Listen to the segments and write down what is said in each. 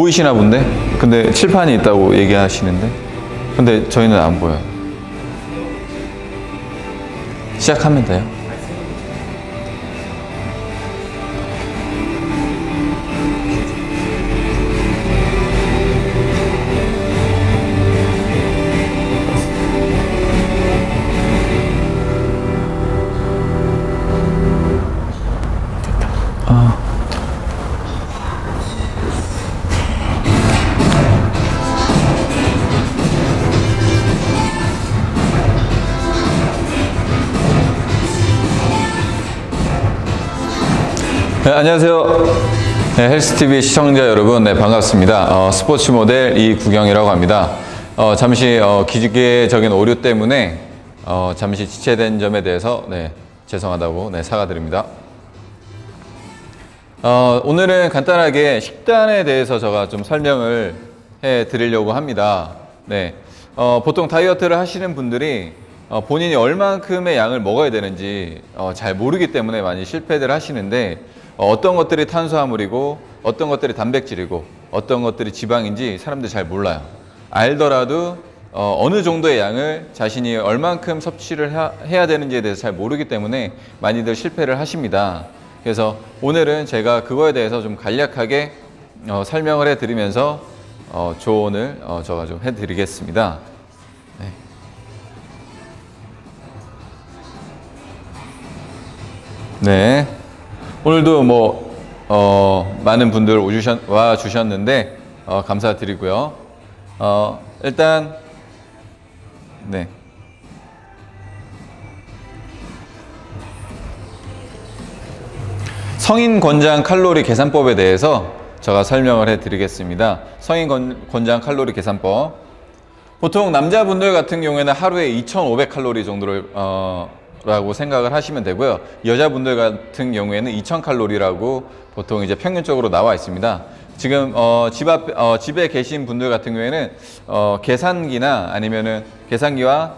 보이시나 본데? 근데 칠판이 있다고 얘기하시는데? 근데 저희는 안 보여요. 시작하면 돼요. 네, 안녕하세요. 네, 헬스TV 시청자 여러분, 네, 반갑습니다. 스포츠 모델 이구경이라고 합니다. 잠시 기계적인 오류 때문에 잠시 지체된 점에 대해서 죄송하다고 사과드립니다. 오늘은 간단하게 식단에 대해서 제가 좀 설명을 해 드리려고 합니다. 보통 다이어트를 하시는 분들이 본인이 얼만큼의 양을 먹어야 되는지 잘 모르기 때문에 많이 실패들 하시는데, 어떤 것들이 탄수화물이고 어떤 것들이 단백질이고 어떤 것들이 지방인지 사람들이 잘 몰라요. 알더라도 어느 정도의 양을 자신이 얼만큼 섭취를 해야 되는지에 대해서 잘 모르기 때문에 많이들 실패를 하십니다. 그래서 오늘은 제가 그거에 대해서 좀 간략하게 설명을 해드리면서 조언을 제가 좀 해드리겠습니다. 네. 오늘도 많은 분들 와 주셨는데 감사드리고요. 일단 성인 권장 칼로리 계산법에 대해서 제가 설명을 해드리겠습니다. 성인 권장 칼로리 계산법. 보통 남자분들 같은 경우에는 하루에 2,500칼로리 정도를 라고 생각을 하시면 되고요. 여자분들 같은 경우에는 2000칼로리라고 보통 이제 평균적으로 나와 있습니다. 지금 집에 계신 분들 같은 경우에는 계산기나 아니면은 계산기와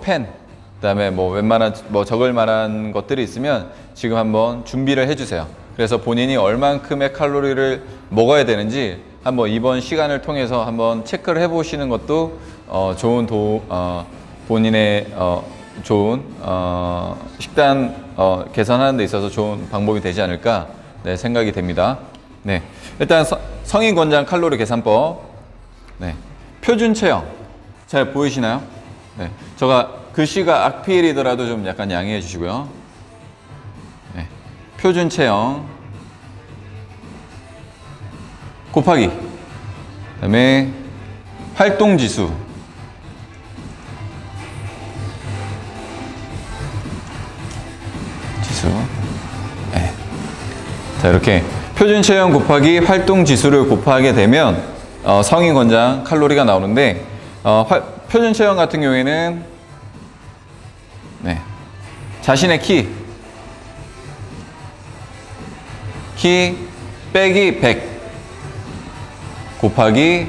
펜, 그다음에 웬만한 적을 만한 것들이 있으면 지금 한번 준비를 해주세요. 그래서 본인이 얼만큼의 칼로리를 먹어야 되는지 한번 이번 시간을 통해서 한번 체크를 해보시는 것도 좋은 본인의 좋은 식단 개선하는 데 있어서 좋은 방법이 되지 않을까 생각이 됩니다. 일단 성인 권장 칼로리 계산법. 표준 체형 잘 보이시나요? 제가 글씨가 악필이더라도 좀 약간 양해해 주시고요. 표준 체형 곱하기 그다음에 활동 지수 자, 이렇게 표준 체형 곱하기 활동 지수를 곱하게 되면 성인 권장 칼로리가 나오는데, 표준 체형 같은 경우에는 자신의 키 빼기 100 곱하기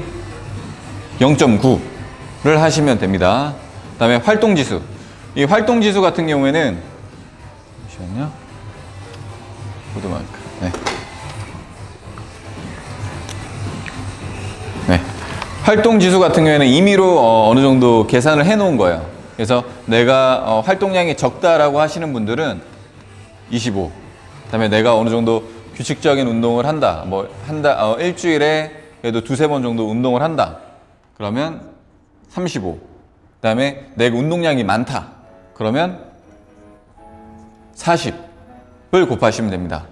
0.9를 하시면 됩니다. 그 다음에 활동 지수. 이 활동 지수 같은 경우에는 잠시만요. 보드마이크. 활동 지수 같은 경우에는 임의로 어느 정도 계산을 해 놓은 거예요. 그래서 내가 활동량이 적다라고 하시는 분들은 25. 그다음에 내가 어느 정도 규칙적인 운동을 한다. 일주일에 그래도 2~3번 정도 운동을 한다. 그러면 35. 그다음에 내가 운동량이 많다. 그러면 40을 곱하시면 됩니다.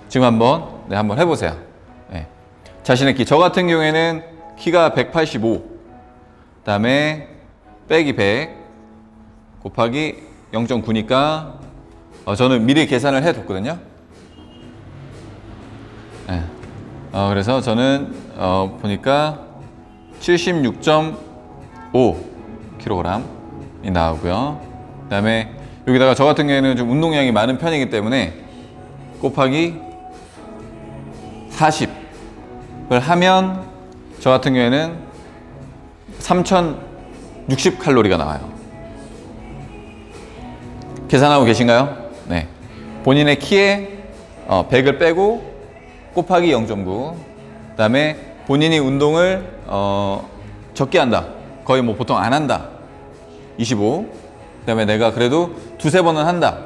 지금 한번 해보세요. 자신의 키. 저 같은 경우에는 키가 185. 그다음에 빼기 100 곱하기 0.9니까 저는 미리 계산을 해뒀거든요. 그래서 저는 보니까 76.5kg이 나오고요. 그다음에 여기다가 저 같은 경우에는 좀 운동량이 많은 편이기 때문에 곱하기 40을 하면 저 같은 경우에는 3060칼로리가 나와요. 계산하고 계신가요? 본인의 키에 100을 빼고 곱하기 0.9 그다음에 본인이 운동을 적게 한다. 거의 뭐 보통 안 한다. 25. 그다음에 내가 그래도 두세 번은 한다.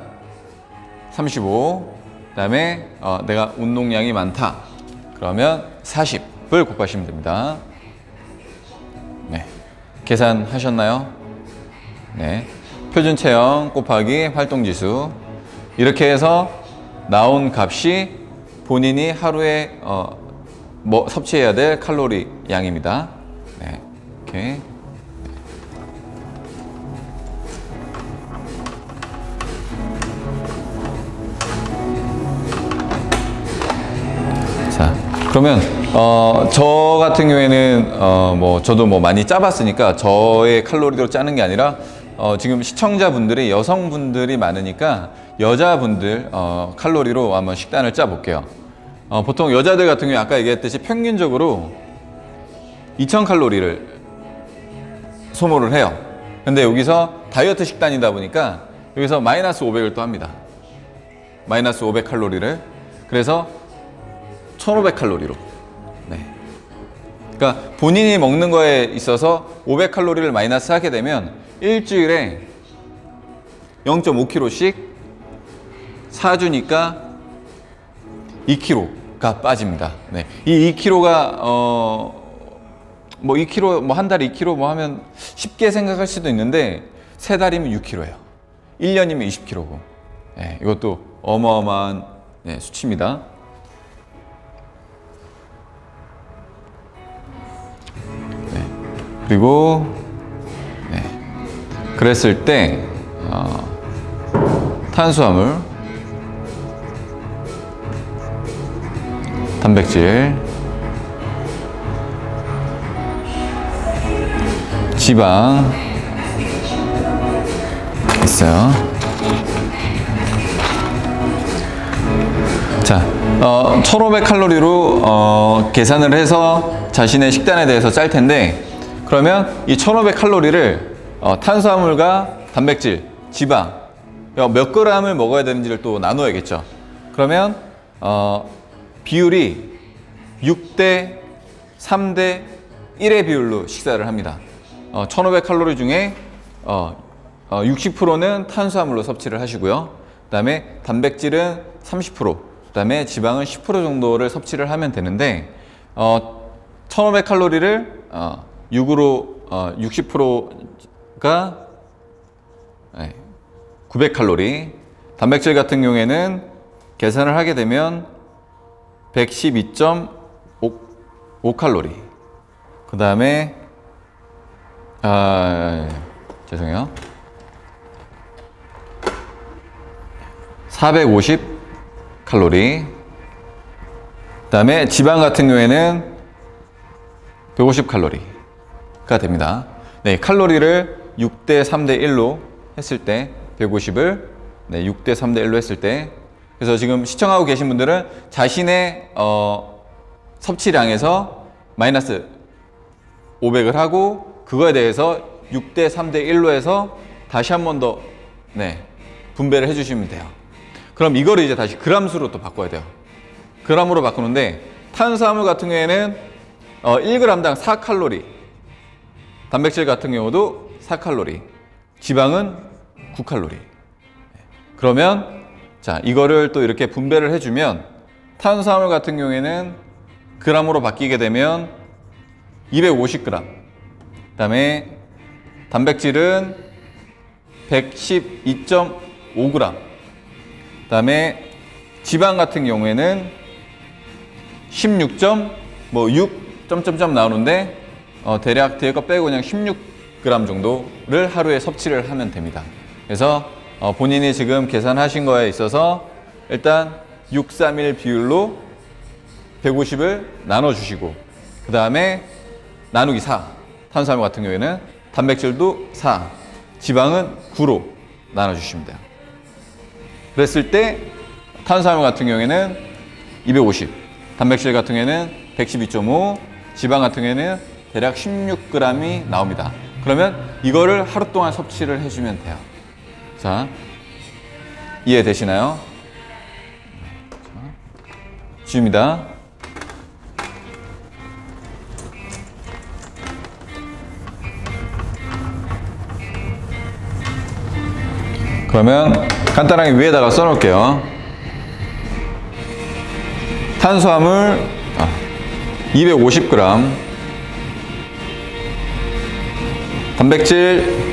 35. 그다음에 내가 운동량이 많다. 그러면 40을 곱하시면 됩니다. 네. 계산하셨나요? 네. 표준 체형 곱하기 활동 지수. 이렇게 해서 나온 값이 본인이 하루에 섭취해야 될 칼로리 양입니다. 네. 이렇게. 자, 그러면 저 같은 경우에는 저도 뭐 많이 짜봤으니까 저의 칼로리로 짜는 게 아니라 지금 시청자분들이 여성분들이 많으니까 여자분들 칼로리로 한번 식단을 짜 볼게요. 보통 여자들 같은 경우에 아까 얘기했듯이 평균적으로 2000칼로리를 소모를 해요. 근데 여기서 다이어트 식단이다 보니까 여기서 마이너스 500을 또 합니다. 마이너스 500칼로리를. 그래서 1500칼로리로. 네. 그러니까 본인이 먹는 거에 있어서 500칼로리를 마이너스 하게 되면 일주일에 0.5kg씩 4주니까 2kg가 빠집니다. 네. 이 2kg가 뭐 2kg 뭐 한 달에 2kg 뭐 하면 쉽게 생각할 수도 있는데 세 달이면 6kg예요. 1년이면 20kg고. 네, 이것도 어마어마한 수치입니다. 네. 그리고 그랬을 때 탄수화물, 단백질, 지방 있어요. 자, 1500칼로리로 계산을 해서 자신의 식단에 대해서 짤 텐데, 그러면 이 1500칼로리를 탄수화물과 단백질, 지방 몇 그램을 먹어야 되는지를 또 나눠야겠죠. 그러면 비율이 6대 3대 1의 비율로 식사를 합니다. 1500칼로리 중에 60%는 탄수화물로 섭취를 하시고요. 그 다음에 단백질은 30%, 그 다음에 지방은 10% 정도를 섭취를 하면 되는데 1500칼로리를 6으로 60%가 900칼로리, 단백질 같은 경우에는 계산을 하게 되면 112.5칼로리, 그 다음에 죄송해요, 450칼로리, 그 다음에 지방 같은 경우에는 150칼로리가 됩니다. 네, 칼로리를 6대 3대 1로 했을 때 150을 6대 3대 1로 했을 때, 그래서 지금 시청하고 계신 분들은 자신의 섭취량에서 마이너스 500을 하고 그거에 대해서 6대 3대 1로 해서 다시 한 번 더 분배를 해주시면 돼요. 그럼 이거를 이제 다시 그람수로 또 바꿔야 돼요. 그람으로 바꾸는데 탄수화물 같은 경우에는 1g당 4칼로리, 단백질 같은 경우도 4칼로리, 지방은 9칼로리. 그러면 자, 이거를 또 이렇게 분배를 해주면 탄수화물 같은 경우에는 그람으로 바뀌게 되면 250g, 그 다음에 단백질은 112.5g, 그 다음에 지방 같은 경우에는 16.6 점점점 나오는데 대략 뒤에 거 빼고 그냥 16g 정도를 하루에 섭취를 하면 됩니다. 그래서 본인이 지금 계산하신 거에 있어서 일단 631 비율로 150을 나눠주시고, 그 다음에 나누기 4, 탄수화물 같은 경우에는 단백질도 4, 지방은 9로 나눠주시면 돼요. 그랬을 때 탄수화물 같은 경우에는 250, 단백질 같은 경우에는 112.5, 지방 같은 경우에는 대략 16g이 나옵니다. 그러면 이거를 하루 동안 섭취를 해주면 돼요. 자, 이해되시나요? 지웁니다. 그러면 간단하게 위에다가 써놓을게요. 탄수화물 250g, 단백질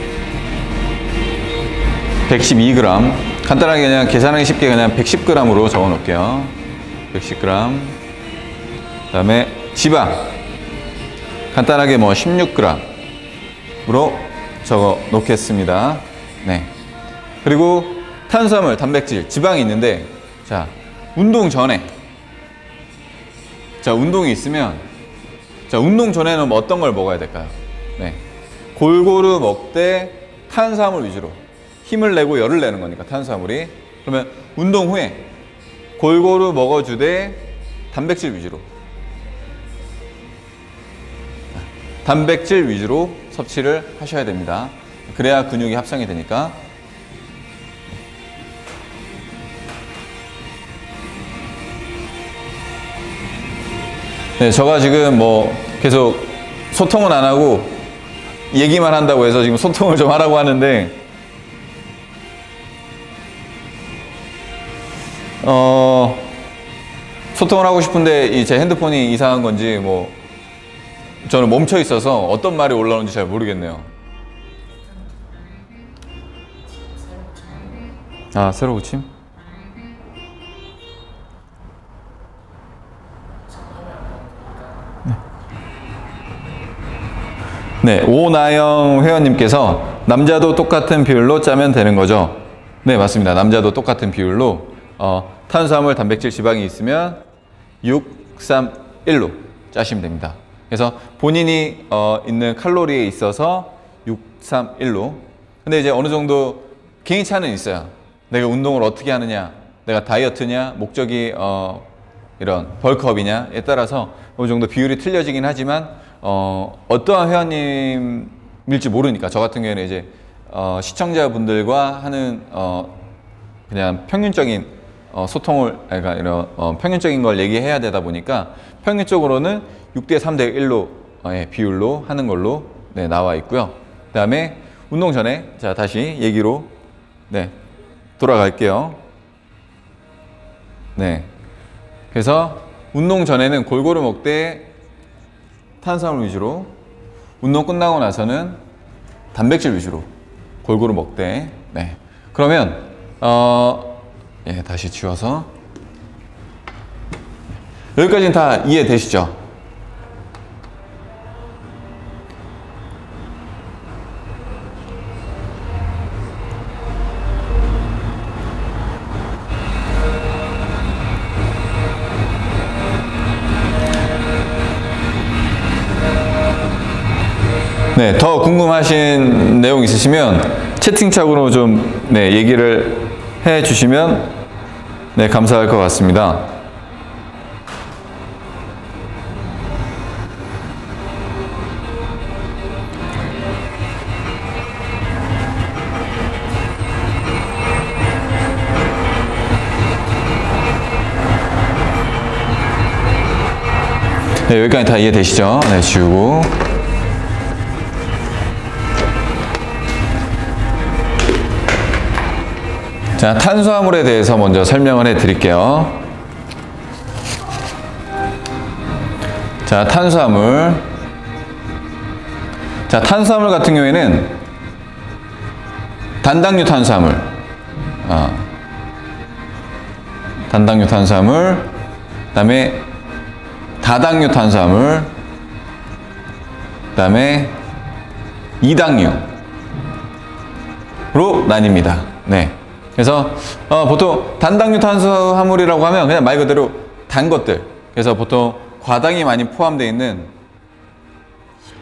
112g. 간단하게 그냥 계산하기 쉽게 그냥 110g으로 적어 놓을게요. 110g. 그 다음에 지방 간단하게 뭐 16g으로 적어 놓겠습니다. 네. 그리고 탄수화물, 단백질, 지방이 있는데, 자, 운동 전에, 자, 운동이 있으면, 자, 운동 전에는 뭐 어떤 걸 먹어야 될까요? 네. 골고루 먹되 탄수화물 위주로. 힘을 내고 열을 내는 거니까, 탄수화물이. 그러면 운동 후에 골고루 먹어주되 단백질 위주로. 단백질 위주로 섭취를 하셔야 됩니다. 그래야 근육이 합성이 되니까. 네, 제가 지금 뭐 계속 소통은 안 하고 얘기만 한다고 해서 지금 소통을 좀 하라고 하는데, 소통을 하고 싶은데 제 핸드폰이 이상한 건지 뭐 저는 멈춰 있어서 어떤 말이 올라오는지 잘 모르겠네요. 아, 새로 고침? 네, 오나영 회원님께서 남자도 똑같은 비율로 짜면 되는 거죠? 네, 맞습니다. 남자도 똑같은 비율로 탄수화물, 단백질, 지방이 있으면 6, 3, 1로 짜시면 됩니다. 그래서 본인이 있는 칼로리에 있어서 6, 3, 1로. 근데 이제 어느 정도 개인차는 있어요. 내가 운동을 어떻게 하느냐, 내가 다이어트냐, 목적이 이런 벌크업이냐에 따라서 어느 정도 비율이 틀려지긴 하지만 어떠한 회원님일지 모르니까, 저 같은 경우에는 이제 시청자분들과 하는 그냥 평균적인 소통을, 그러니까 이런 평균적인 걸 얘기해야 되다 보니까 평균적으로는 6대 3대 1로 비율로 하는 걸로 네, 나와 있고요. 그 다음에 운동 전에, 자, 다시 얘기로 네, 돌아갈게요. 네, 그래서 운동 전에는 골고루 먹되 탄수화물 위주로, 운동 끝나고 나서는 단백질 위주로 골고루 먹되. 네, 그러면 예, 다시 지워서 여기까지는 다 이해되시죠? 네, 더 궁금하신 내용 있으시면 채팅창으로 좀 네, 얘기를 해 주시면 네, 감사할 것 같습니다. 네, 여기까지 다 이해되시죠? 네, 지우고. 자, 탄수화물에 대해서 먼저 설명을 해 드릴게요. 자, 탄수화물. 자, 탄수화물 같은 경우에는 단당류 탄수화물, 단당류 탄수화물, 그 다음에 다당류 탄수화물, 그 다음에 이당류로 나뉩니다. 네. 그래서 보통 단당류 탄수화물이라고 하면 그냥 말 그대로 단 것들, 그래서 보통 과당이 많이 포함되어 있는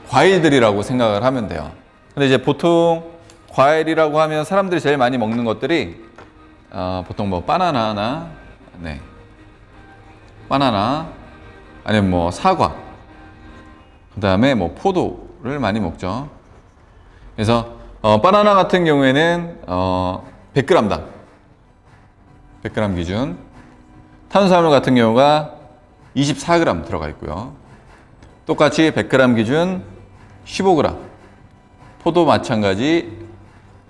과일들이라고 생각을 하면 돼요. 근데 이제 보통 과일이라고 하면 사람들이 제일 많이 먹는 것들이 보통 뭐 바나나나, 네, 바나나, 아니면 뭐 사과, 그 다음에 뭐 포도를 많이 먹죠. 그래서 바나나 같은 경우에는 100g당 100g 기준, 탄수화물 같은 경우가 24g 들어가 있고요. 똑같이 100g 기준 15g, 포도 마찬가지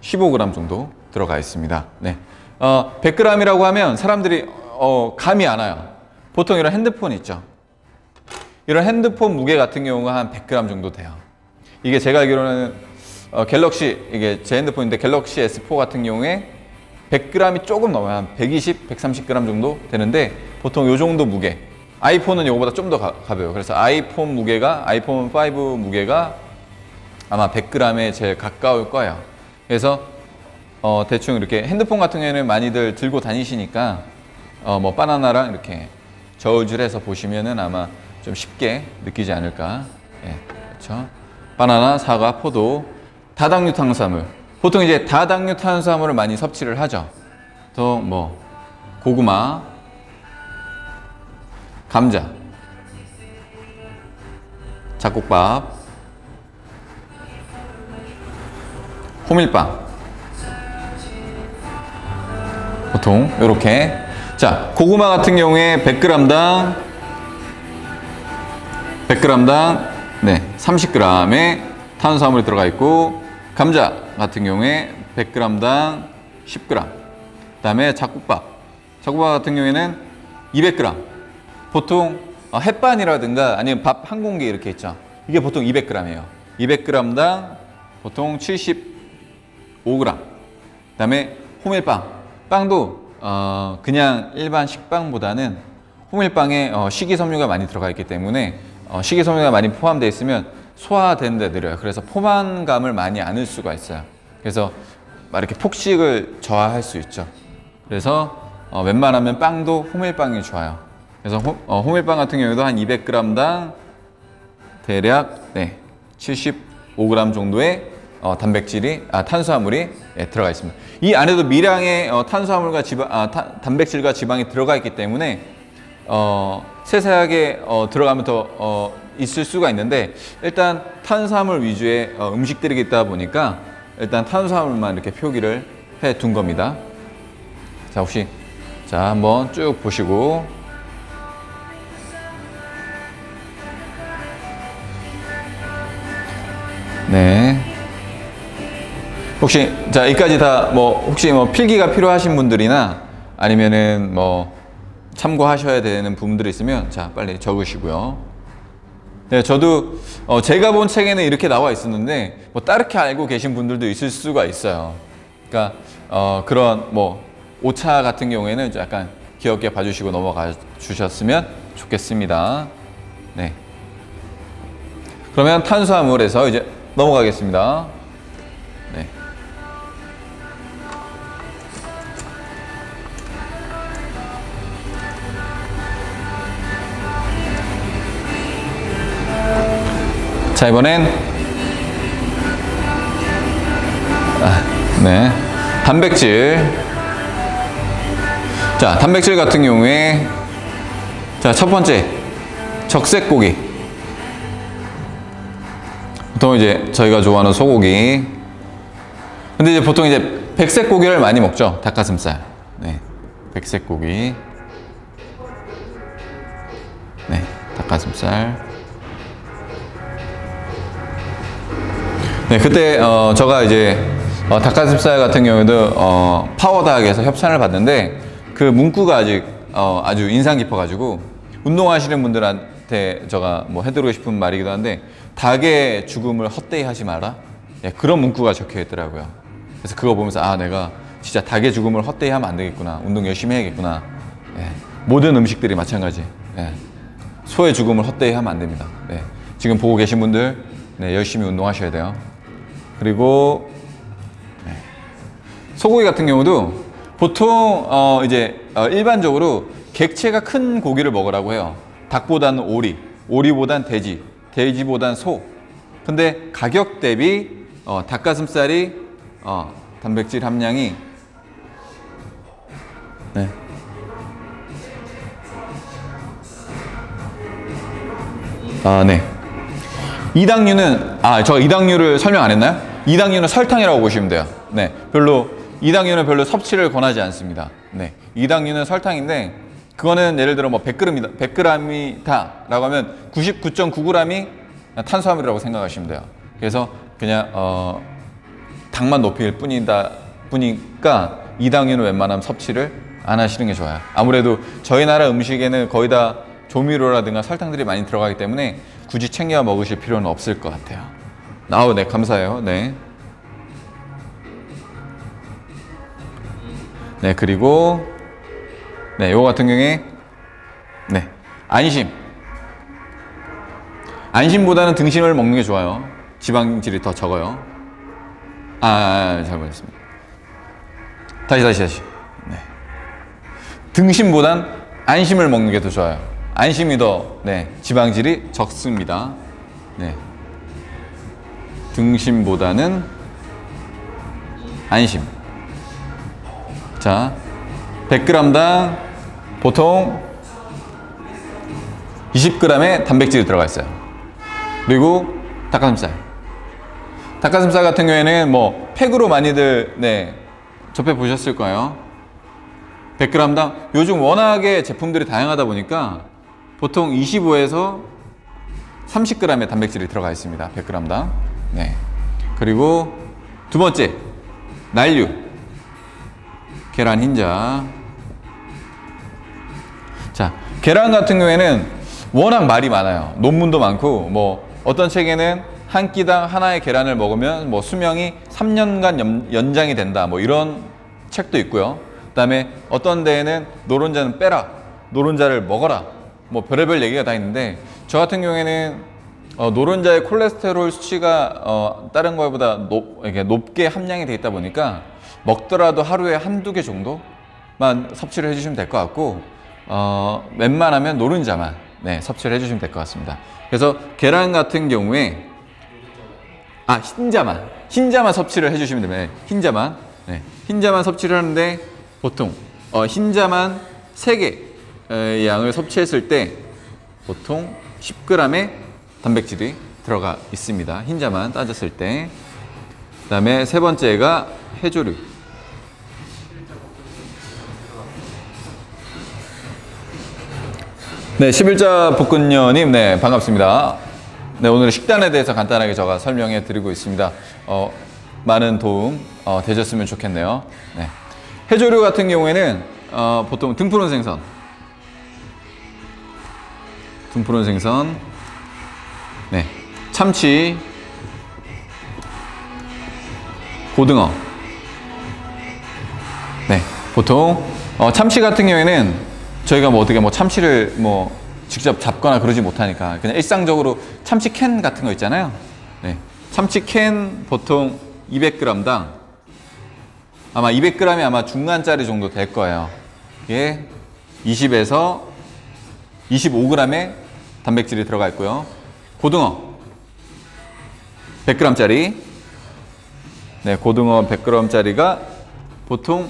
15g 정도 들어가 있습니다. 네. 100g이라고 하면 사람들이 감이 안 와요. 보통 이런 핸드폰 있죠. 이런 핸드폰 무게 같은 경우가 한 100g 정도 돼요. 이게 제가 알기로는 갤럭시, 이게 제 핸드폰인데 갤럭시 S4 같은 경우에 100g이 조금 넘어요. 한 120, 130g 정도 되는데 보통 요 정도 무게. 아이폰은 이거보다 좀 더 가벼워요. 그래서 아이폰 5 무게가 아마 100g에 제일 가까울 거예요. 그래서 대충 이렇게 핸드폰 같은 경우에는 많이들 들고 다니시니까 뭐 바나나랑 이렇게 저울질해서 보시면은 아마 좀 쉽게 느끼지 않을까. 예, 그렇죠. 바나나, 사과, 포도, 다당류 탄수화물. 보통 이제 다당류 탄수화물을 많이 섭취를 하죠. 또 뭐 고구마, 감자, 잡곡밥, 호밀빵. 보통 이렇게. 자, 고구마 같은 경우에 100g당 네, 30g의 탄수화물이 들어가 있고, 감자 같은 경우에 100g당 10g. 그다음에 잡곡밥 같은 경우에는 200g. 보통 햇반이라든가 아니면 밥 한 공기 이렇게 있죠. 이게 보통 200g이에요. 200g당 보통 75g. 그다음에 호밀빵. 빵도 그냥 일반 식빵보다는 호밀빵에 식이섬유가 많이 들어가 있기 때문에 식이섬유가 많이 포함되어 있으면 소화되는 데 느려요. 그래서 포만감을 많이 안을 수가 있어요. 그래서 이렇게 폭식을 저하할 수 있죠. 그래서 웬만하면 빵도 호밀빵이 좋아요. 그래서 호밀빵 같은 경우에도 한 200g당 대략 75g 정도의 탄수화물이 들어가 있습니다. 이 안에도 미량의 탄수화물과 단백질과 지방이 들어가 있기 때문에 세세하게 들어가면 더 있을 수가 있는데, 일단 탄수화물 위주의 음식들이 있다 보니까 일단 탄수화물만 이렇게 표기를 해 둔 겁니다. 자, 혹시 한번 쭉 보시고, 네. 혹시 여기까지 다 혹시 필기가 필요하신 분들이나 아니면은 참고하셔야 되는 부분들이 있으면 빨리 적으시고요. 네, 저도 제가 본 책에는 이렇게 나와 있었는데 다르게 알고 계신 분들도 있을 수가 있어요. 그러니까 그런 오차 같은 경우에는 약간 귀엽게 봐주시고 넘어가 주셨으면 좋겠습니다. 네. 그러면 탄수화물에서 이제 넘어가겠습니다. 네. 자, 이번엔 단백질. 자, 단백질 같은 경우에 첫 번째 적색고기. 보통 이제 저희가 좋아하는 소고기. 근데 이제 보통 이제 백색 고기를 많이 먹죠. 닭가슴살. 네, 백색 고기. 네, 닭가슴살. 네, 그때 제가 이제 닭가슴살 같은 경우에도 파워닥에서 협찬을 받는데 그 문구가 아주 인상 깊어가지고, 운동하시는 분들한테 제가 해드리고 싶은 말이기도 한데, 닭의 죽음을 헛되이 하지 마라. 네, 그런 문구가 적혀 있더라고요. 그래서 그거 보면서 내가 진짜 닭의 죽음을 헛되이 하면 안 되겠구나. 운동 열심히 해야겠구나. 네, 모든 음식들이 마찬가지. 네, 소의 죽음을 헛되이 하면 안 됩니다. 네, 지금 보고 계신 분들 열심히 운동하셔야 돼요. 그리고 소고기 같은 경우도 보통 이제 일반적으로 객체가 큰 고기를 먹으라고 해요. 닭보다는 오리, 오리보단 돼지, 돼지보단 소. 근데 가격 대비 닭가슴살이 단백질 함량이 이당류는 저 이당류를 설명 안 했나요? 이당류는 설탕이라고 보시면 돼요. 네, 이당류는 별로 섭취를 권하지 않습니다. 네, 이당류는 설탕인데, 그거는 예를 들어 100g이다라고 하면 99.9g이 탄수화물이라고 생각하시면 돼요. 그래서 그냥 당만 높일 뿐이다 바쁘니까 이당류는 웬만하면 섭취를 안 하시는 게 좋아요. 아무래도 저희 나라 음식에는 거의 다 조미료라든가 설탕들이 많이 들어가기 때문에 굳이 챙겨 먹으실 필요는 없을 것 같아요. 아우, 네, 감사해요. 네. 네, 그리고 네, 요거 같은 경우에 네, 안심보다는 등심을 먹는 게 좋아요. 지방질이 더 적어요. 잘못했습니다. 다시. 네. 등심보단 안심을 먹는 게 더 좋아요. 안심이 더, 네, 지방질이 적습니다. 네. 등심보다는 안심. 자, 100g당 보통 20g의 단백질이 들어가 있어요. 그리고 닭가슴살 같은 경우에는 뭐 팩으로 많이들, 네, 접해 보셨을 거예요. 100g당 요즘 워낙에 제품들이 다양하다 보니까 보통 25에서 30g의 단백질이 들어가 있습니다. 100g당. 네. 그리고 두 번째, 난류, 계란 흰자. 자, 계란 같은 경우에는 워낙 말이 많아요. 논문도 많고, 뭐 어떤 책에는 한 끼당 하나의 계란을 먹으면 뭐 수명이 3년간 연장이 된다, 뭐 이런 책도 있고요. 그 다음에 어떤 데에는 노른자는 빼라, 노른자를 먹어라, 뭐 별의별 얘기가 다 있는데, 저 같은 경우에는 노른자의 콜레스테롤 수치가 다른 거보다 높게 함량이 돼 있다 보니까 먹더라도 하루에 한두 개 정도만 섭취를 해주시면 될 것 같고, 웬만하면 노른자만, 네, 섭취를 해주시면 될 것 같습니다. 그래서 계란 같은 경우에 흰자만 섭취를 해주시면 됩니다. 흰자만, 네, 흰자만 섭취를 하는데 보통 흰자만 3개의 양을 섭취했을 때 보통 10g의 단백질이 들어가 있습니다. 흰자만 따졌을 때. 그 다음에 세 번째가 해조류. 네, 11자 복근녀님, 네, 반갑습니다. 네, 오늘 식단에 대해서 간단하게 제가 설명해 드리고 있습니다. 많은 도움 되셨으면 좋겠네요. 네. 해조류 같은 경우에는 보통 등푸른 생선, 네, 참치, 고등어. 네, 보통 참치 같은 경우에는 저희가 뭐 어떻게 뭐 참치를 뭐 직접 잡거나 그러지 못하니까 그냥 일상적으로 참치 캔 같은 거 있잖아요. 네, 참치 캔 보통 200g당 아마 200g이 아마 중간짜리 정도 될 거예요. 이게 20에서 25g의 단백질이 들어가 있고요. 고등어 100g짜리, 네, 고등어 100g짜리가 보통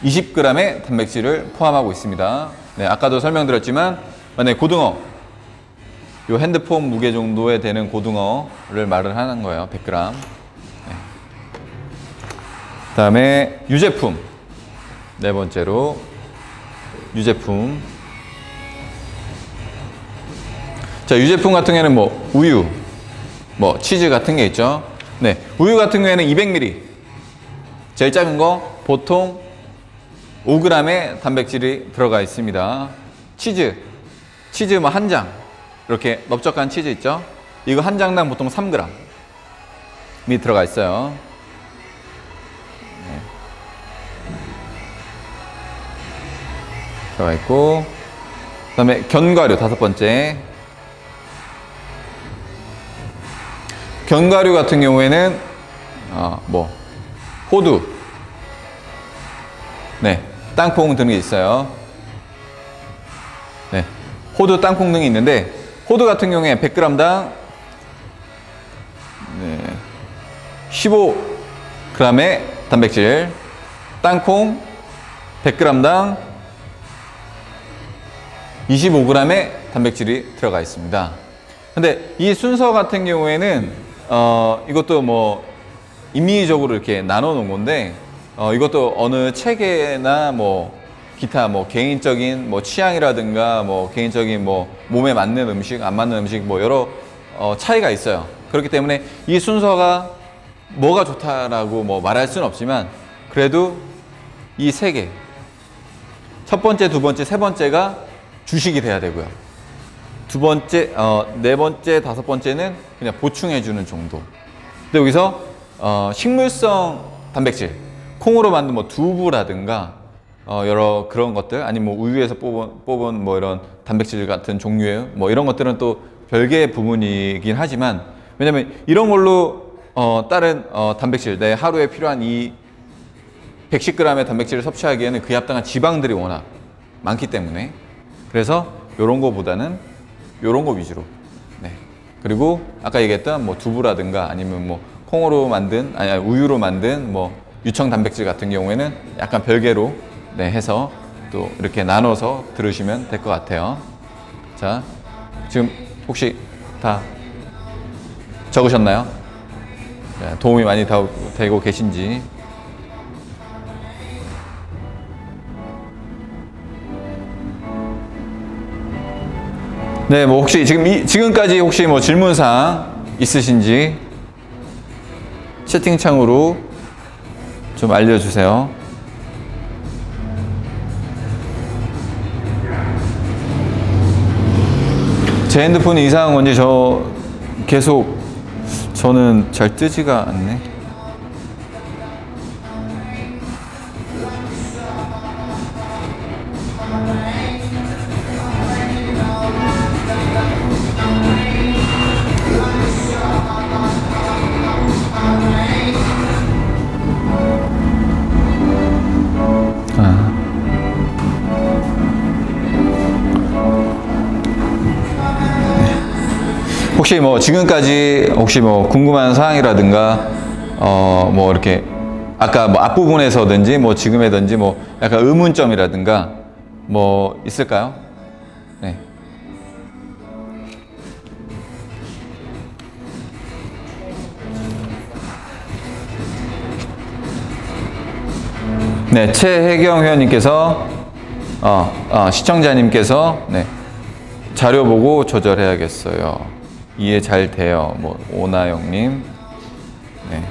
20g의 단백질을 포함하고 있습니다. 네, 아까도 설명드렸지만 만약에 고등어, 요 핸드폰 무게 정도에 되는 고등어를 말을 하는 거예요. 100g. 네. 그 다음에 유제품, 네 번째로 유제품. 자, 유제품 같은 경우에는 뭐 우유, 뭐 치즈 같은 게 있죠. 네, 우유 같은 경우에는 200ml, 제일 작은 거 보통 5g의 단백질이 들어가 있습니다. 치즈 뭐 한 장, 이렇게 넓적한 치즈 있죠. 이거 한 장당 보통 3g이 들어가 있어요. 네. 들어가 있고, 그 다음에 견과류 다섯 번째. 견과류 같은 경우에는 뭐 호두, 네, 땅콩 등이 있어요. 네, 호두, 땅콩 등이 있는데, 호두 같은 경우에 100g당 네, 15g의 단백질, 땅콩 100g당 25g의 단백질이 들어가 있습니다. 근데 이 순서 같은 경우에는 이것도 뭐 임의적으로 이렇게 나눠 놓은 건데, 이것도 어느 책에나 뭐 기타 뭐 개인적인 뭐 취향이라든가 뭐 개인적인 뭐 몸에 맞는 음식, 안 맞는 음식 뭐 여러 차이가 있어요. 그렇기 때문에 이 순서가 뭐가 좋다라고 뭐 말할 수는 없지만 그래도 이 세 개, 첫 번째, 두 번째, 세 번째가 주식이 돼야 되고요. 두 번째, 네 번째, 다섯 번째는 그냥 보충해주는 정도. 근데 여기서 식물성 단백질, 콩으로 만든 뭐 두부라든가 여러 그런 것들, 아니면 뭐 우유에서 뽑은 뭐 이런 단백질 같은 종류의 뭐 이런 것들은 또 별개의 부분이긴 하지만, 왜냐면 이런 걸로 다른 단백질, 내 하루에 필요한 이 110g의 단백질을 섭취하기에는 그에 합당한 지방들이 워낙 많기 때문에, 그래서 이런 거보다는 이런 거 위주로. 네. 그리고 아까 얘기했던 뭐 두부라든가 아니면 뭐 콩으로 만든, 아니 우유로 만든 뭐 유청 단백질 같은 경우에는 약간 별개로 네, 해서 또 이렇게 나눠서 들으시면 될 것 같아요. 자, 지금 혹시 다 적으셨나요? 네, 도움이 많이 되고 계신지. 네, 뭐 혹시 지금까지 혹시 뭐 질문사항 있으신지 채팅창으로 좀 알려주세요. 제 핸드폰이 이상한 건지 계속 저는 잘 뜨지가 않네. 혹시 뭐 지금까지 혹시 뭐 궁금한 사항이라든가 뭐 이렇게 아까 뭐 앞부분에서든지 뭐 지금이든지 뭐 약간 의문점이라든가 뭐 있을까요? 네. 네, 최혜경 회원님께서 시청자님께서 네, 자료 보고 조절해야겠어요. 이해 잘 돼요. 뭐 오나영님. 네.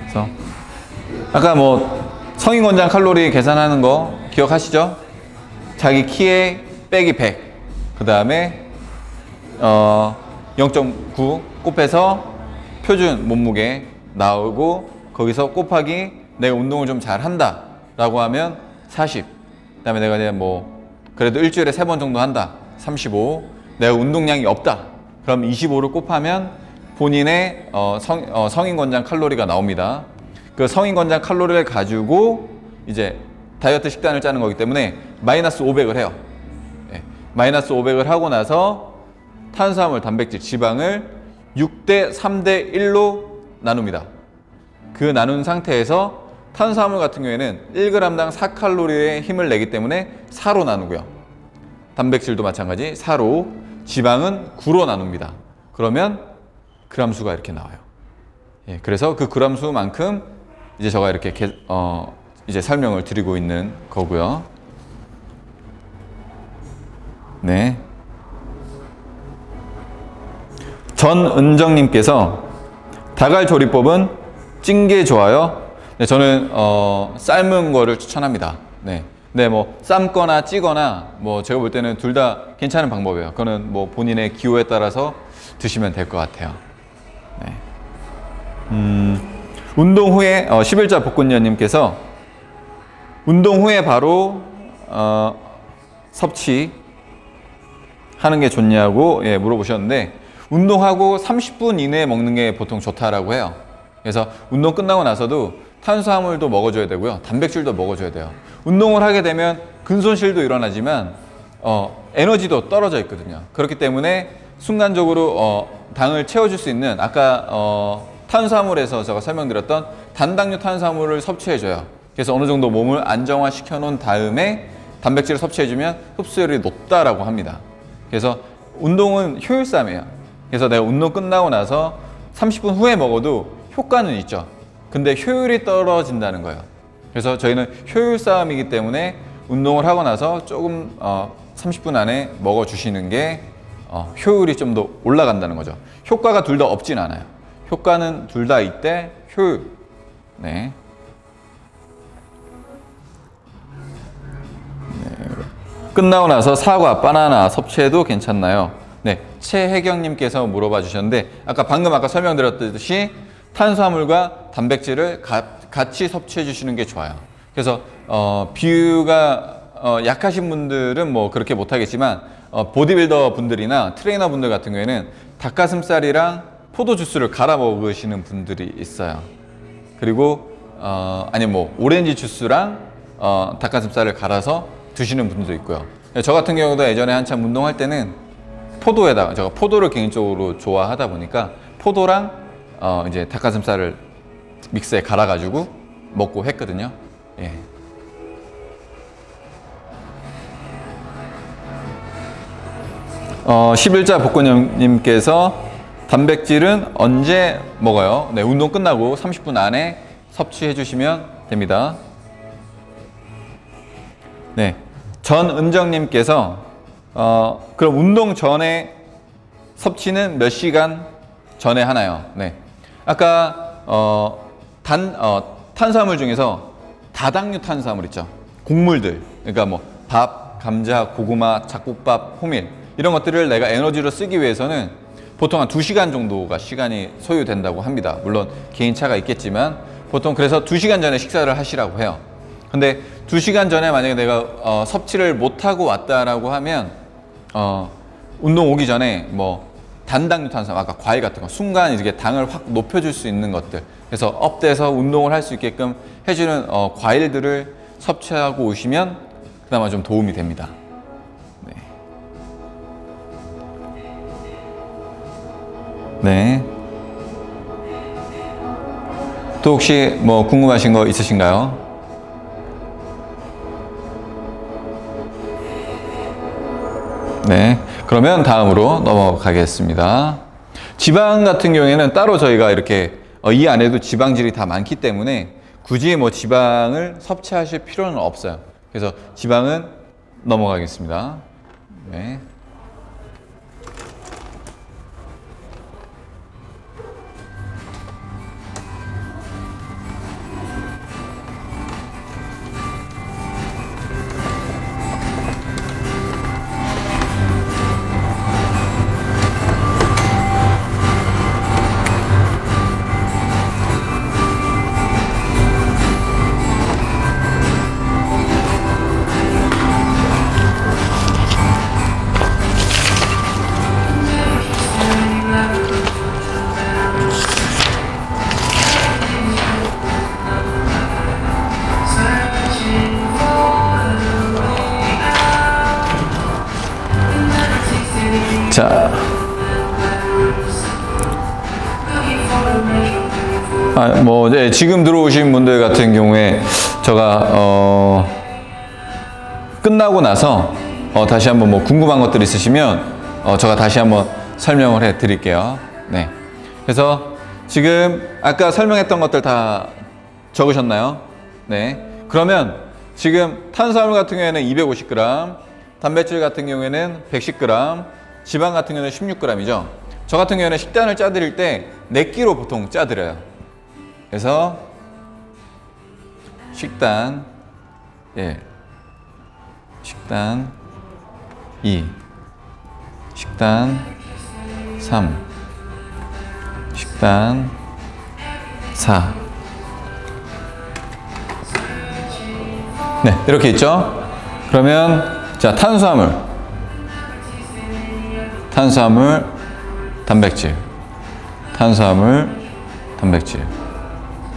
그래서 아까 뭐 성인 권장 칼로리 계산하는 거 기억하시죠? 자기 키에 빼기 100. 그 다음에 0.9 곱해서 표준 몸무게 나오고, 거기서 곱하기 내가 운동을 좀 잘한다 라고 하면 40. 그 다음에 내가 이제 뭐 그래도 일주일에 3번 정도 한다. 35. 내가 운동량이 없다. 그럼 25를 곱하면 본인의 성인 권장 칼로리가 나옵니다. 그 성인 권장 칼로리를 가지고 이제 다이어트 식단을 짜는 거기 때문에 마이너스 500을 해요. 네. 마이너스 500을 하고 나서 탄수화물, 단백질, 지방을 6대 3대 1로 나눕니다. 그 나눈 상태에서 탄수화물 같은 경우에는 1g당 4칼로리의 힘을 내기 때문에 4로 나누고요. 단백질도 마찬가지 4로, 지방은 9로 나눕니다. 그러면 그람 수가 이렇게 나와요. 예, 그래서 그 그람 수만큼 이제 제가 이렇게 이제 설명을 드리고 있는 거고요. 네. 전은정님께서 닭알 조리법은 찐 게 좋아요? 네, 저는 삶은 거를 추천합니다. 네. 네, 뭐 삶거나 찌거나 뭐 제가 볼 때는 둘 다 괜찮은 방법이에요. 그거는 뭐 본인의 기호에 따라서 드시면 될 것 같아요. 네. 운동 후에 11자 복근녀님께서 운동 후에 바로 섭취하는 게 좋냐고 물어보셨는데, 운동하고 30분 이내에 먹는 게 보통 좋다라고 해요. 그래서 운동 끝나고 나서도 탄수화물도 먹어줘야 되고요, 단백질도 먹어줘야 돼요. 운동을 하게 되면 근손실도 일어나지만 에너지도 떨어져 있거든요. 그렇기 때문에 순간적으로 당을 채워줄 수 있는, 아까 탄수화물에서 제가 설명드렸던 단당류 탄수화물을 섭취해줘요. 그래서 어느 정도 몸을 안정화시켜 놓은 다음에 단백질을 섭취해주면 흡수율이 높다라고 합니다. 그래서 운동은 효율 싸움이에요. 그래서 내가 운동 끝나고 나서 30분 후에 먹어도 효과는 있죠. 근데 효율이 떨어진다는 거예요. 그래서 저희는 효율 싸움이기 때문에 운동을 하고 나서 조금 30분 안에 먹어주시는 게 효율이 좀 더 올라간다는 거죠. 효과가 둘 다 없진 않아요. 효과는 둘 다 있대, 효율. 네. 끝나고 나서 사과, 바나나 섭취해도 괜찮나요? 네, 최혜경님께서 물어봐 주셨는데 아까 설명드렸듯이 탄수화물과 단백질을 같이 섭취해 주시는 게 좋아요. 그래서 비유가 약하신 분들은 뭐 그렇게 못하겠지만 보디빌더 분들이나 트레이너 분들 같은 경우에는 닭가슴살이랑 포도 주스를 갈아 먹으시는 분들이 있어요. 그리고 아니 뭐 오렌지 주스랑 닭가슴살을 갈아서 드시는 분들도 있고요. 저 같은 경우도 예전에 한참 운동할 때는 포도에다가 제가 포도를 개인적으로 좋아하다 보니까 포도랑 이제 닭가슴살을 믹스에 갈아가지고 먹고 했거든요. 예. (11자) 복권님께서 단백질은 언제 먹어요? 네, 운동 끝나고 30분 안에 섭취해 주시면 됩니다. 네, 전은정님께서 그럼 운동 전에 섭취는 몇 시간 전에 하나요? 네, 아까 탄수화물 중에서 다당류 탄수화물 있죠. 곡물들, 그러니까 뭐 밥, 감자, 고구마, 잡곡밥, 호밀 이런 것들을 내가 에너지로 쓰기 위해서는 보통 한 2시간 정도가 시간이 소요된다고 합니다. 물론 개인차가 있겠지만 보통 그래서 2시간 전에 식사를 하시라고 해요. 근데 2시간 전에 만약에 내가 섭취를 못하고 왔다라고 하면 운동 오기 전에 뭐 단당류 탄수화물, 아까 과일 같은 거 순간 이렇게 당을 확 높여줄 수 있는 것들, 그래서 업돼서 운동을 할 수 있게끔 해주는 과일들을 섭취하고 오시면 그나마 좀 도움이 됩니다. 네. 네. 또 혹시 뭐 궁금하신 거 있으신가요? 네. 그러면 다음으로 넘어가겠습니다. 지방 같은 경우에는 따로 저희가 이렇게 이 안에도 지방질이 다 많기 때문에 굳이 뭐 지방을 섭취하실 필요는 없어요. 그래서 지방은 넘어가겠습니다. 네. 자, 네, 지금 들어오신 분들 같은 경우에 제가 끝나고 나서 다시 한번 뭐 궁금한 것들 있으시면 제가 다시 한번 설명을 해 드릴게요. 네, 그래서 지금 아까 설명했던 것들 다 적으셨나요? 네, 그러면 지금 탄수화물 같은 경우에는 250g, 단백질 같은 경우에는 110g, 지방 같은 경우는 16g이죠. 저 같은 경우에는 식단을 짜드릴 때 4끼로 보통 짜드려요. 그래서 식단 1, 식단 2, 식단 3, 식단 4. 네, 이렇게 있죠. 그러면 자, 탄수화물, 단백질, 탄수화물, 단백질,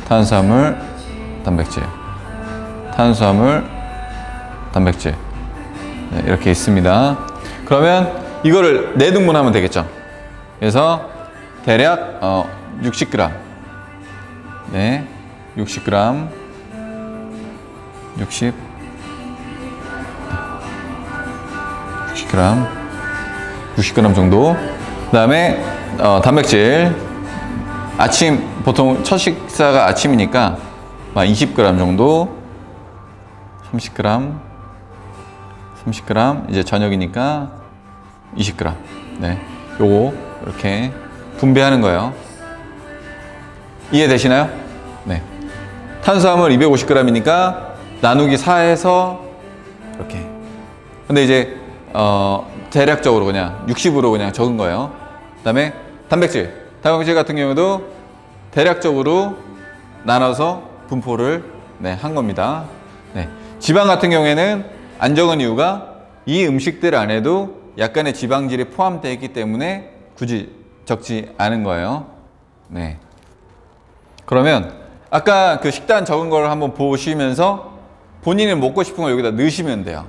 탄수화물, 단백질, 탄수화물, 단백질. 네, 이렇게 있습니다. 그러면 이거를 4등분 하면 되겠죠. 그래서 대략 60g. 네, 60g, 60g, 60g 정도. 그 다음에 단백질, 아침 보통 첫 식사가 아침이니까 20g 정도, 30g, 이제 저녁이니까 20g. 네, 요거 이렇게 분배하는 거예요. 이해되시나요? 탄수화물 250g이니까 나누기 4해서 이렇게. 근데 이제 대략적으로 그냥 60으로 그냥 적은 거예요. 그 다음에 단백질 같은 경우도 대략적으로 나눠서 분포를 한 겁니다. 지방 같은 경우에는 안 적은 이유가 이 음식들 안에도 약간의 지방질이 포함되어 있기 때문에 굳이 적지 않은 거예요. 그러면 아까 그 식단 적은 걸 한번 보시면서 본인이 먹고 싶은 걸 여기다 넣으시면 돼요.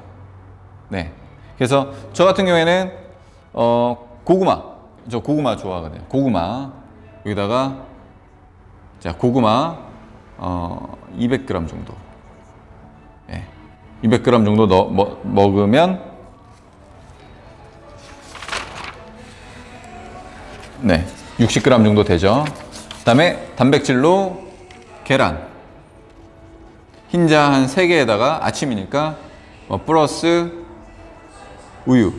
그래서 저 같은 경우에는 고구마, 저 고구마 좋아하거든요. 고구마 여기다가 자 고구마 200g 정도, 200g 정도 먹으면 60g 정도 되죠. 그 다음에 단백질로 계란 흰자 한 3개에다가 아침이니까 플러스 우유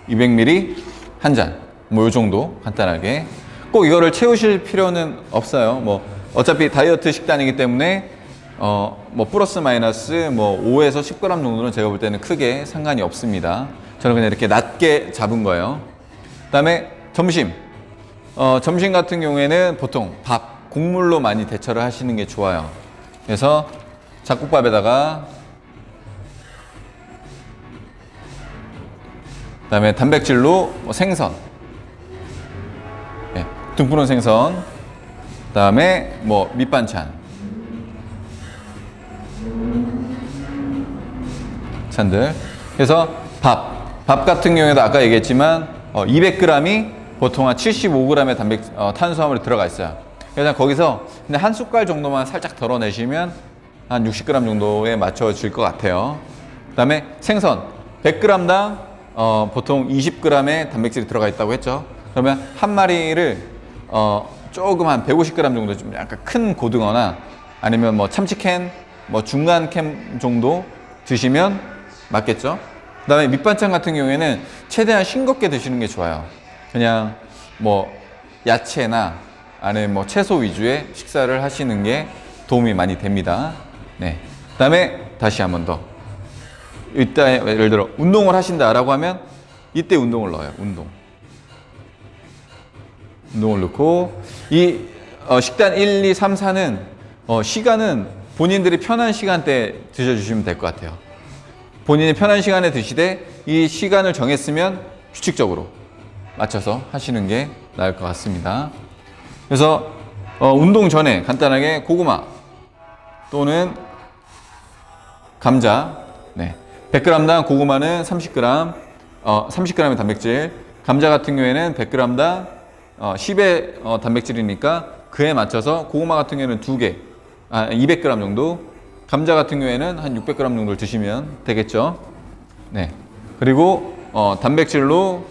200ml 한 잔, 뭐 요 정도 간단하게. 꼭 이거를 채우실 필요는 없어요. 뭐 어차피 다이어트 식단이기 때문에 뭐 플러스 마이너스 뭐 5에서 10g 정도는 제가 볼 때는 크게 상관이 없습니다. 저는 그냥 이렇게 낮게 잡은 거예요. 그 다음에 점심 같은 경우에는 보통 밥, 국물로 많이 대처를 하시는 게 좋아요. 그래서 잡곡밥에다가 그 다음에 단백질로 생선, 등푸른 생선, 그 다음에 뭐 밑반찬 찬들. 그래서 밥 같은 경우에도 아까 얘기했지만 200g이 보통 한 75g의 탄수화물이 들어가 있어요. 그래서 거기서 근데 한 숟갈 정도만 살짝 덜어내시면 한 60g 정도에 맞춰질 것 같아요. 그 다음에 생선 100g당 보통 20g의 단백질이 들어가 있다고 했죠. 그러면 한 마리를 조금 한 150g 정도, 좀 약간 큰 고등어나 아니면 뭐 참치캔, 뭐 중간 캔 정도 드시면 맞겠죠. 그 다음에 밑반찬 같은 경우에는 최대한 싱겁게 드시는 게 좋아요. 그냥 뭐 야채나 아니면 뭐 채소 위주의 식사를 하시는 게 도움이 많이 됩니다. 그 다음에 다시 한 번 더. 이따 예를 들어 운동을 하신다라고 하면 이때 운동을 넣어요. 운동을 넣고 이 식단 1, 2, 3, 4는 시간은 본인들이 편한 시간대에 드셔주시면 될 것 같아요. 본인이 편한 시간에 드시되 이 시간을 정했으면 규칙적으로 맞춰서 하시는 게 나을 것 같습니다. 그래서 운동 전에 간단하게 고구마 또는 감자, 100g당 고구마는 30g, 30g의 단백질, 감자 같은 경우에는 100g당 10의 단백질이니까 그에 맞춰서 고구마 같은 경우에는 2개, 200g 정도, 감자 같은 경우에는 한 600g 정도를 드시면 되겠죠. 그리고 단백질로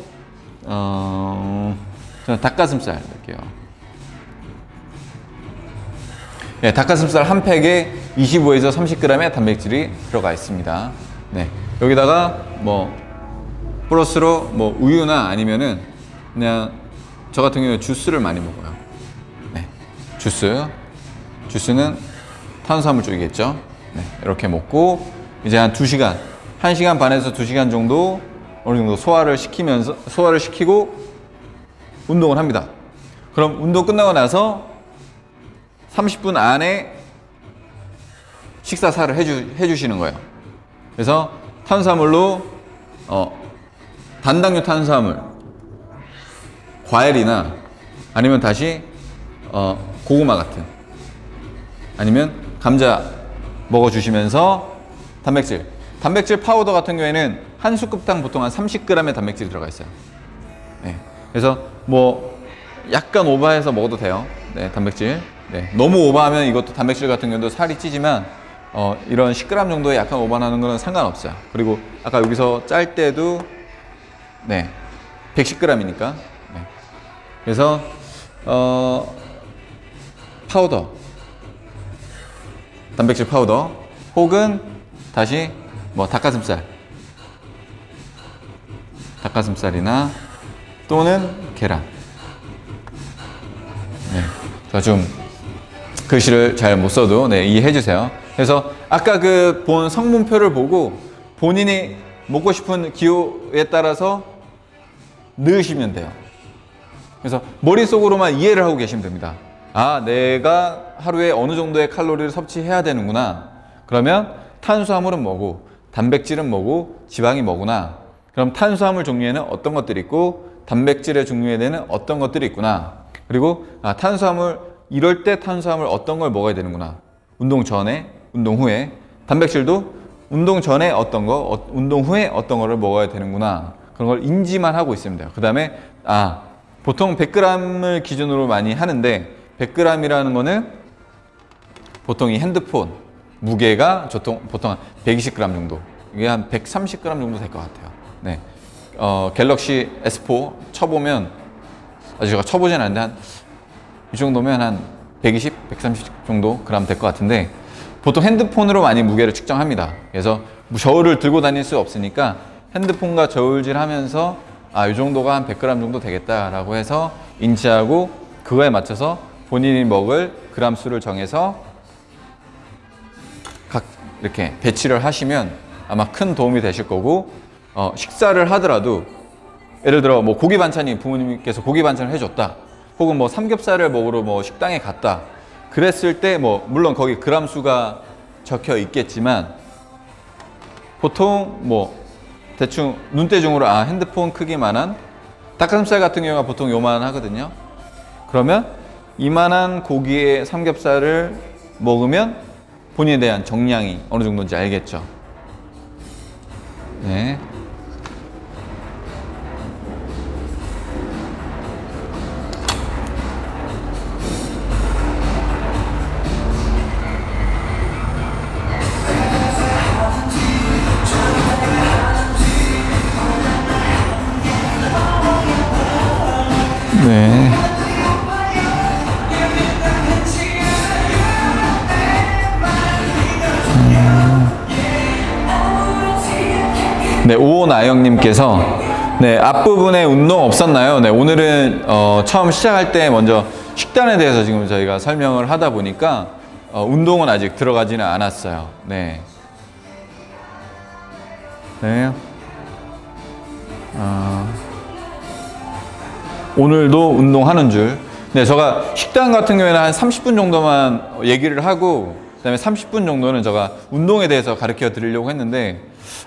저는 닭가슴살 넣을게요. 닭가슴살 한 팩에 25에서 30g의 단백질이 들어가 있습니다. 여기다가 뭐 플러스로 뭐 우유나 아니면은 그냥 저 같은 경우에 주스를 많이 먹어요. 주스는 탄수화물 쪽이겠죠. 이렇게 먹고 이제 한 2시간, 1시간 반에서 2시간 정도 어느 정도 소화를 시키고 운동을 합니다. 그럼 운동 끝나고 나서 30분 안에 식사사를 해주시는 거예요. 그래서 탄수화물로 단당류 탄수화물, 과일이나 아니면 다시 고구마 같은, 아니면 감자 먹어주시면서 단백질 파우더 같은 경우에는 한 수급당 보통 한 30g의 단백질이 들어가 있어요. 그래서 뭐 약간 오버해서 먹어도 돼요. 단백질. 너무 오버하면 이것도 단백질 같은 경우도 살이 찌지만 이런 10g 정도에 약간 오버하는 거는 상관없어요. 그리고 아까 여기서 짤 때도 110g이니까 그래서 파우더, 단백질 파우더 혹은 다시 뭐 닭가슴살이나 또는 계란. 제가 좀 글씨를 잘 못 써도 네, 이해해 주세요. 그래서 아까 그 본 성분표를 보고 본인이 먹고 싶은 기호에 따라서 넣으시면 돼요. 그래서 머릿속으로만 이해를 하고 계시면 됩니다. 아, 내가 하루에 어느 정도의 칼로리를 섭취해야 되는구나. 그러면 탄수화물은 뭐고, 단백질은 뭐고, 지방이 뭐구나. 그럼 탄수화물 종류에는 어떤 것들이 있고, 단백질의 종류에는 어떤 것들이 있구나. 그리고 탄수화물, 이럴 때 탄수화물 어떤 걸 먹어야 되는구나. 운동 전에, 운동 후에. 단백질도 운동 전에 어떤 거, 운동 후에 어떤 거를 먹어야 되는구나. 그런 걸 인지만 하고 있으면 돼요. 그 다음에 보통 100g을 기준으로 많이 하는데 100g이라는 거는 보통 이 핸드폰 무게가 보통 한 120g 정도, 이게 한 130g 정도 될 것 같아요. 네. 갤럭시 S4 쳐보면, 아직 제가 쳐보진 않는데 한 이 정도면 한 120, 130 정도 그램 될 것 같은데, 보통 핸드폰으로 많이 무게를 측정합니다. 그래서 저울을 들고 다닐 수 없으니까 핸드폰과 저울질 하면서 이 정도가 한 100g 정도 되겠다라고 해서 인지하고 그거에 맞춰서 본인이 먹을 그램 수를 정해서 각 이렇게 배치를 하시면 아마 큰 도움이 되실 거고, 식사를 하더라도 예를 들어 뭐 고기 반찬이 부모님께서 고기 반찬을 해줬다, 혹은 뭐 삼겹살을 먹으러 뭐 식당에 갔다 그랬을 때 뭐 물론 거기 그램 수가 적혀 있겠지만 보통 뭐 대충 눈대중으로 핸드폰 크기만한 닭가슴살 같은 경우가 보통 요만 하거든요. 그러면 이만한 고기의 삼겹살을 먹으면 본인에 대한 정량이 어느 정도인지 알겠죠. 네. 네. 네, 오나영님께서 네, 앞부분에 운동 없었나요? 네, 오늘은 처음 시작할 때 먼저 식단에 대해서 지금 저희가 설명을 하다 보니까 운동은 아직 들어가지는 않았어요. 네. 네. 오늘도 운동하는 줄. 네, 제가 식단 같은 경우에는 한 30분 정도만 얘기를 하고, 그 다음에 30분 정도는 제가 운동에 대해서 가르쳐 드리려고 했는데,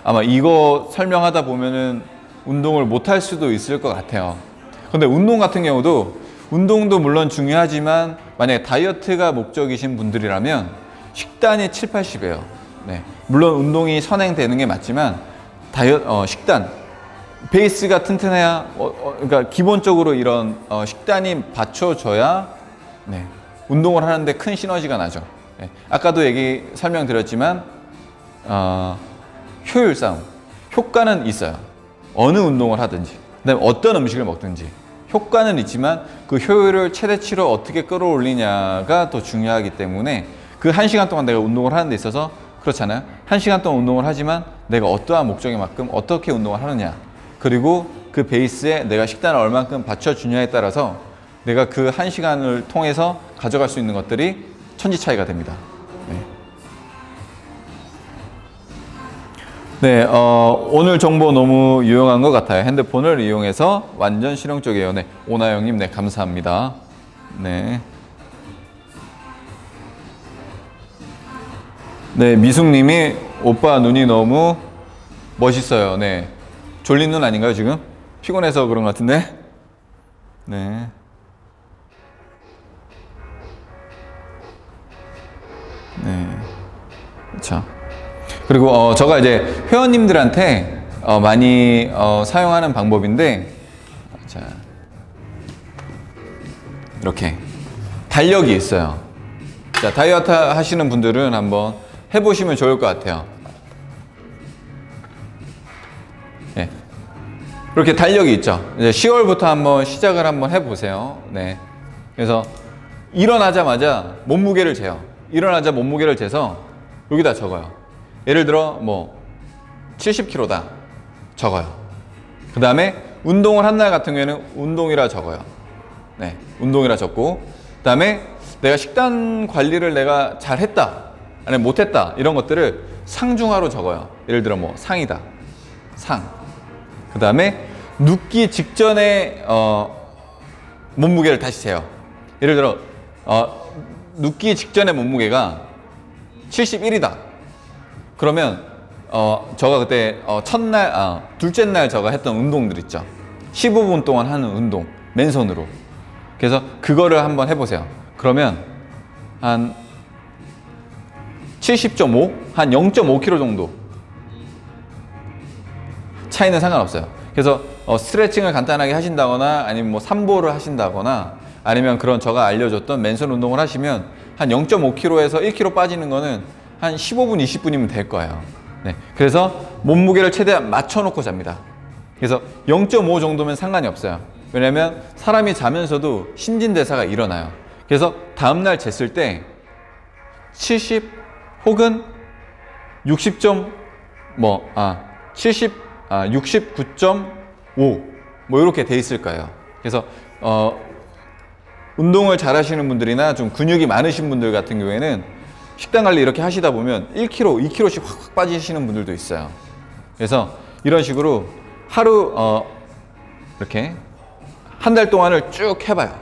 아마 이거 설명하다 보면은 운동을 못 할 수도 있을 것 같아요. 근데 운동 같은 경우도, 운동도 물론 중요하지만, 만약에 다이어트가 목적이신 분들이라면, 식단이 7, 80이에요. 네. 물론 운동이 선행되는 게 맞지만, 식단, 베이스가 튼튼해야, 그러니까 기본적으로 이런 식단이 받쳐줘야 네, 운동을 하는데 큰 시너지가 나죠. 네, 아까도 설명드렸지만 효율성, 효과는 있어요. 어느 운동을 하든지, 그다음에 어떤 음식을 먹든지 효과는 있지만 그 효율을 최대치로 어떻게 끌어올리냐가 더 중요하기 때문에 그 1시간 동안 내가 운동을 하는 데 있어서 그렇잖아요. 1시간 동안 운동을 하지만 내가 어떠한 목적에 맞끔 어떻게 운동을 하느냐, 그리고 그 베이스에 내가 식단을 얼만큼 받쳐주냐에 따라서 내가 그 1시간을 통해서 가져갈 수 있는 것들이 천지 차이가 됩니다. 네, 오늘 정보 너무 유용한 것 같아요. 핸드폰을 이용해서 완전 실용적이에요. 네, 오나영님, 네, 감사합니다. 네. 네, 미숙님이 오빠 눈이 너무 멋있어요. 네. 졸린 눈 아닌가요, 지금? 피곤해서 그런 것 같은데? 네. 네. 그렇죠. 그리고 제가 이제 회원님들한테 많이 사용하는 방법인데, 자, 이렇게 달력이 있어요. 자, 다이어트 하시는 분들은 한번 해보시면 좋을 것 같아요. 네. 이렇게 달력이 있죠. 이제 10월부터 한번 시작을 한번 해보세요. 네. 그래서 일어나자마자 몸무게를 재요. 일어나자 몸무게를 재서 여기다 적어요. 예를 들어 뭐 70kg다 적어요. 그 다음에 운동을 한 날 같은 경우에는 운동이라 적어요. 네, 운동이라 적고, 그 다음에 내가 식단 관리를 내가 잘했다, 아니면 못했다, 이런 것들을 상중하로 적어요. 예를 들어 뭐 상이다, 상. 그 다음에 눕기 직전에 몸무게를 다시 재요. 예를 들어 눕기 직전에 몸무게가 71이다. 그러면 저가 그때 첫날, 둘째 날 제가 했던 운동들 있죠. 15분 동안 하는 운동, 맨손으로. 그래서 그거를 한번 해보세요. 그러면 한 70.5, 한 0.5kg 정도 차이는 상관없어요. 그래서 스트레칭을 간단하게 하신다거나, 아니면 뭐 삼보를 하신다거나, 아니면 그런 제가 알려줬던 맨손 운동을 하시면 한 0.5kg에서 1kg 빠지는 거는 한 15분, 20분이면 될 거예요. 네. 그래서 몸무게를 최대한 맞춰놓고 잡니다. 그래서 0.5 정도면 상관이 없어요. 왜냐면 사람이 자면서도 신진대사가 일어나요. 그래서 다음날 쟀을 때 70 혹은 69.5 뭐 이렇게 돼 있을 거예요. 그래서 운동을 잘 하시는 분들이나 좀 근육이 많으신 분들 같은 경우에는 식단 관리 이렇게 하시다 보면 1kg, 2kg씩 확 빠지시는 분들도 있어요. 그래서 이런 식으로 하루 이렇게 한 달 동안을 쭉 해봐요.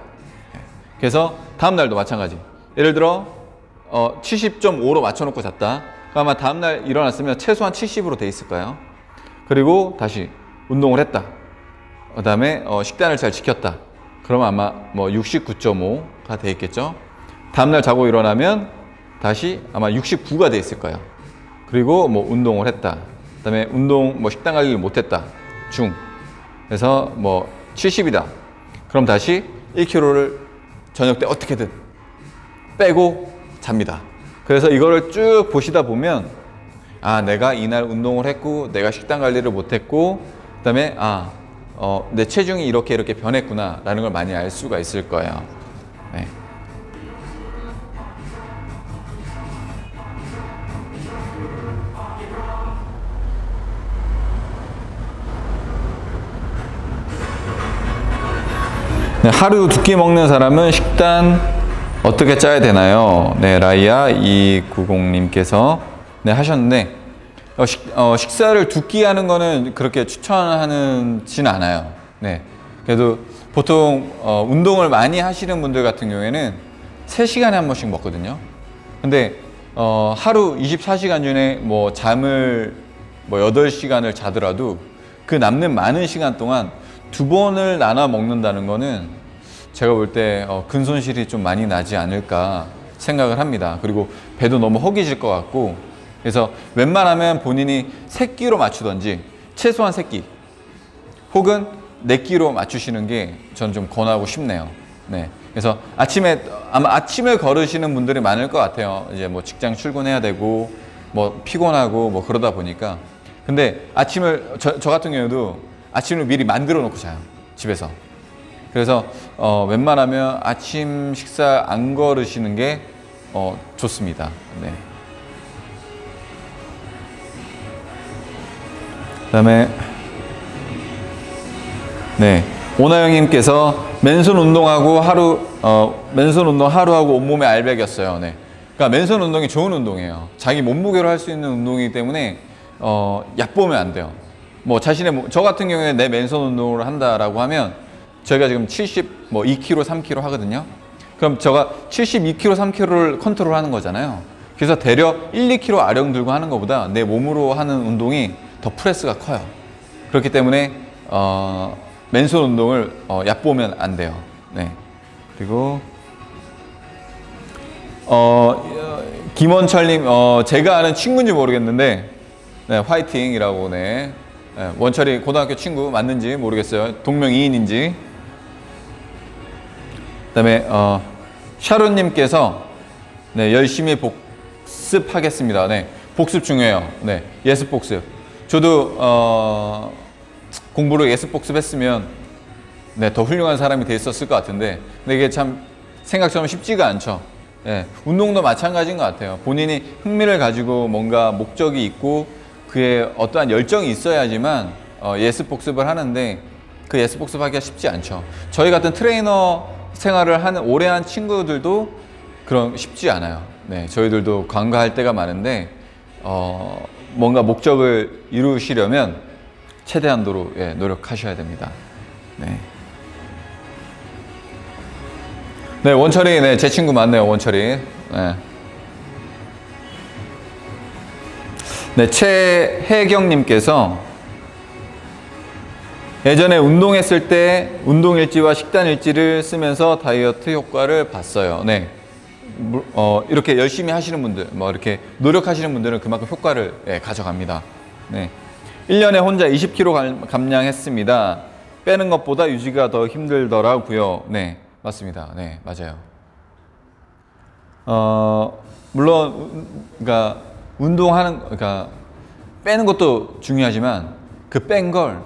그래서 다음 날도 마찬가지. 예를 들어 70.5로 맞춰놓고 잤다. 아마 다음 날 일어났으면 최소한 70으로 돼 있을 거예요. 그리고 다시 운동을 했다. 그 다음에 식단을 잘 지켰다. 그러면 아마 뭐 69.5가 돼 있겠죠. 다음날 자고 일어나면 다시 아마 69가 돼 있을 거예요. 그리고 뭐 운동을 했다. 그 다음에 뭐 식단 관리를 못했다. 중. 그래서 뭐 70이다. 그럼 다시 1kg를 저녁 때 어떻게든 빼고 잡니다. 그래서 이거를 쭉 보시다 보면 내가 이날 운동을 했고, 내가 식단 관리를 못했고, 그 다음에 내 체중이 이렇게 변했구나 라는 걸 많이 알 수가 있을 거예요. 네. 네, 하루 두 끼 먹는 사람은 식단 어떻게 짜야 되나요? 네, 라이아 290님께서 네, 하셨는데 식사를 두 끼 하는 거는 그렇게 추천하지는 않아요. 네, 그래도 보통 운동을 많이 하시는 분들 같은 경우에는 3시간에 한 번씩 먹거든요. 근데 하루 24시간 중에 뭐 잠을 뭐 8시간을 자더라도 그 남는 많은 시간 동안 2번을 나눠 먹는다는 거는 제가 볼 때 근손실이 좀 많이 나지 않을까 생각을 합니다. 그리고 배도 너무 허기질 것 같고, 그래서 웬만하면 본인이 3끼로 맞추던지 최소한 3끼 혹은 4끼로 맞추시는 게 저는 좀 권하고 싶네요. 네. 그래서 아마 아침을 걸으시는 분들이 많을 것 같아요. 이제 뭐 직장 출근해야 되고 뭐 피곤하고 뭐 그러다 보니까. 근데 저 같은 경우도 아침을 미리 만들어 놓고 자요, 집에서. 그래서 웬만하면 아침 식사 안 걸으시는 게 좋습니다. 네. 그다음에 네, 오나영님께서 맨손 운동하고 맨손 운동 하루하고 온몸에 알배겼어요. 네. 그러니까 맨손 운동이 좋은 운동이에요. 자기 몸무게로 할 수 있는 운동이기 때문에 얕보면 안 돼요. 뭐 저 같은 경우에 내 맨손 운동을 한다라고 하면 저희가 지금 72kg, 3kg 하거든요. 그럼 제가 72kg, 3kg를 컨트롤하는 거잖아요. 그래서 대략 1, 2kg 아령 들고 하는 것보다 내 몸으로 하는 운동이 더 프레스가 커요. 그렇기 때문에 맨손 운동을 얕보면 안 돼요. 네. 그리고 김원철님, 제가 아는 친구인지 모르겠는데 네, 화이팅이라고. 네. 네, 원철이 고등학교 친구 맞는지 모르겠어요. 동명이인인지. 그 다음에 샤론님께서 네, 열심히 복습하겠습니다. 네, 복습 중요해요. 네, 예습 복습. 저도 공부를 예습 복습했으면 네, 더 훌륭한 사람이 됐었을 것 같은데, 근데 이게 참 생각처럼 쉽지가 않죠. 네, 운동도 마찬가지인 것 같아요. 본인이 흥미를 가지고 뭔가 목적이 있고 그에 어떠한 열정이 있어야지만 예습 복습을 하는데, 그 예습 복습하기가 쉽지 않죠. 저희 같은 트레이너 생활을 오래 한 친구들도 그런 쉽지 않아요. 네, 저희들도 관가할 때가 많은데 뭔가 목적을 이루시려면 최대한도로 예, 노력하셔야 됩니다. 네. 네, 원철이, 네, 제 친구 맞네요, 원철이. 네. 네, 최혜경님께서 예전에 운동했을 때 운동일지와 식단일지를 쓰면서 다이어트 효과를 봤어요. 네. 이렇게 열심히 하시는 분들, 뭐 이렇게 노력하시는 분들은 그만큼 효과를 예, 가져갑니다. 네. 1년에 혼자 20kg 감량했습니다. 빼는 것보다 유지가 더 힘들더라고요. 네, 맞습니다. 네, 맞아요. 물론, 그러니까 그러니까 빼는 것도 중요하지만 그 뺀 걸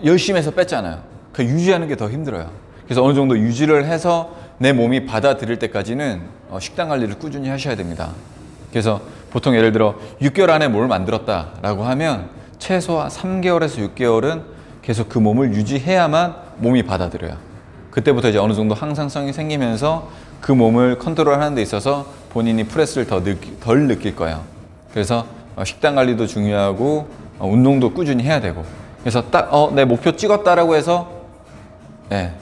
열심히 해서 뺐잖아요. 그 유지하는 게 더 힘들어요. 그래서 어느 정도 유지를 해서 내 몸이 받아들일 때까지는 식단 관리를 꾸준히 하셔야 됩니다. 그래서 보통 예를 들어 6개월 안에 뭘 만들었다라고 하면 최소한 3개월에서 6개월은 계속 그 몸을 유지해야만 몸이 받아들여요. 그때부터 이제 어느 정도 항상성이 생기면서 그 몸을 컨트롤하는 데 있어서 본인이 프레스를 덜 느낄 거예요. 그래서 식단 관리도 중요하고 운동도 꾸준히 해야 되고, 그래서 딱 내 목표 찍었다라고 해서 네,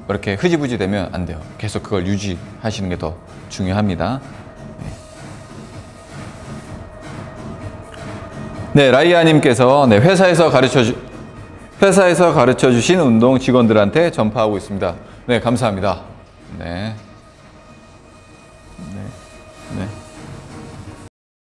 이렇게 흐지부지 되면 안 돼요. 계속 그걸 유지하시는 게 더 중요합니다. 네, 라이아님께서 네, 회사에서 가르쳐 주신 운동 직원들한테 전파하고 있습니다. 네, 감사합니다. 네.